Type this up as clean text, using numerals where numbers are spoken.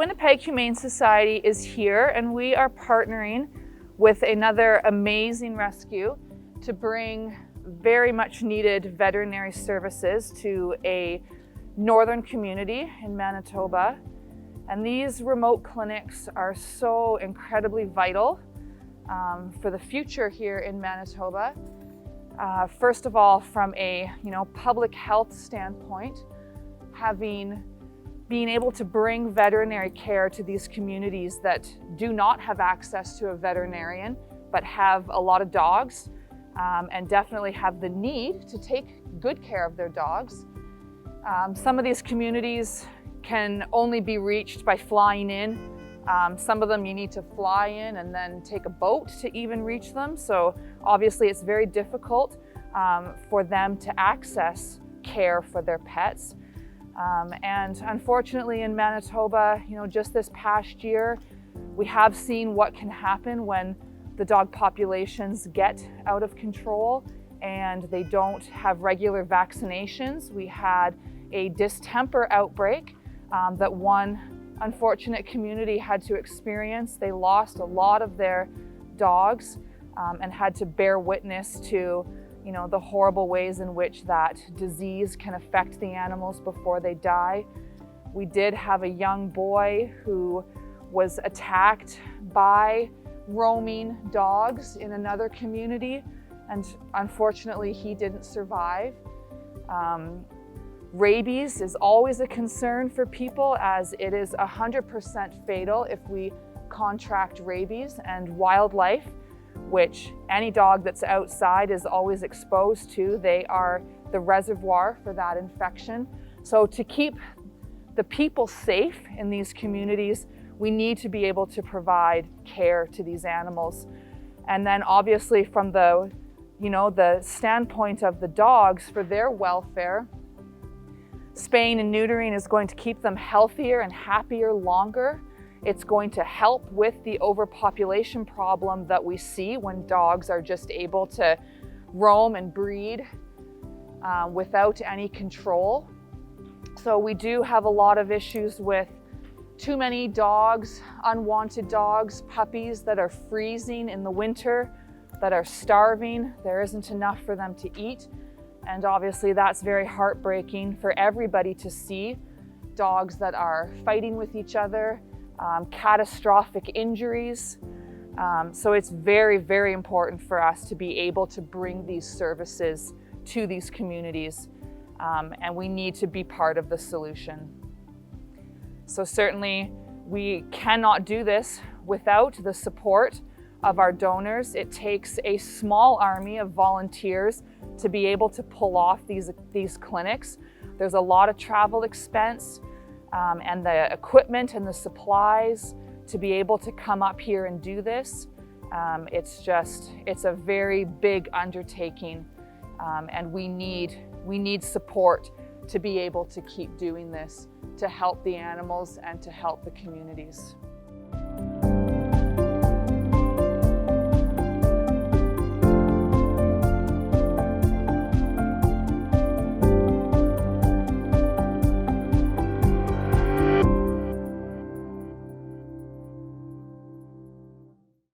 Winnipeg Humane Society is here, and we are partnering with another amazing rescue to bring very much needed veterinary services to a northern community in Manitoba. And these remote clinics are so incredibly vital for the future here in Manitoba. First of all, from a public health standpoint, being able to bring veterinary care to these communities that do not have access to a veterinarian, but have a lot of dogs and definitely have the need to take good care of their dogs. Some of these communities can only be reached by flying in. Some of them you need to fly in and then take a boat to even reach them. So obviously it's very difficult for them to access care for their pets. And unfortunately in Manitoba, just this past year, we have seen what can happen when the dog populations get out of control and they don't have regular vaccinations. We had a distemper outbreak that one unfortunate community had to experience. They lost a lot of their dogs and had to bear witness to the horrible ways in which that disease can affect the animals before they die. We did have a young boy who was attacked by roaming dogs in another community, and unfortunately he didn't survive. Rabies is always a concern for people, as it is 100% fatal if we contract rabies, and wildlife, which any dog that's outside is always exposed to, they are the reservoir for that infection. So to keep the people safe in these communities, we need to be able to provide care to these animals. And then obviously from the standpoint of the dogs, for their welfare, spaying and neutering is going to keep them healthier and happier longer. It's going to help with the overpopulation problem that we see when dogs are just able to roam and breed without any control. So we do have a lot of issues with too many dogs, unwanted dogs, puppies that are freezing in the winter, that are starving. There isn't enough for them to eat. And obviously that's very heartbreaking for everybody to see. Dogs that are fighting with each other, catastrophic injuries. So it's very, very important for us to be able to bring these services to these communities, and we need to be part of the solution. So certainly we cannot do this without the support of our donors. It takes a small army of volunteers to be able to pull off these clinics. There's a lot of travel expense and the equipment and the supplies to be able to come up here and do this. It's a very big undertaking, and we need support to be able to keep doing this, to help the animals and to help the communities.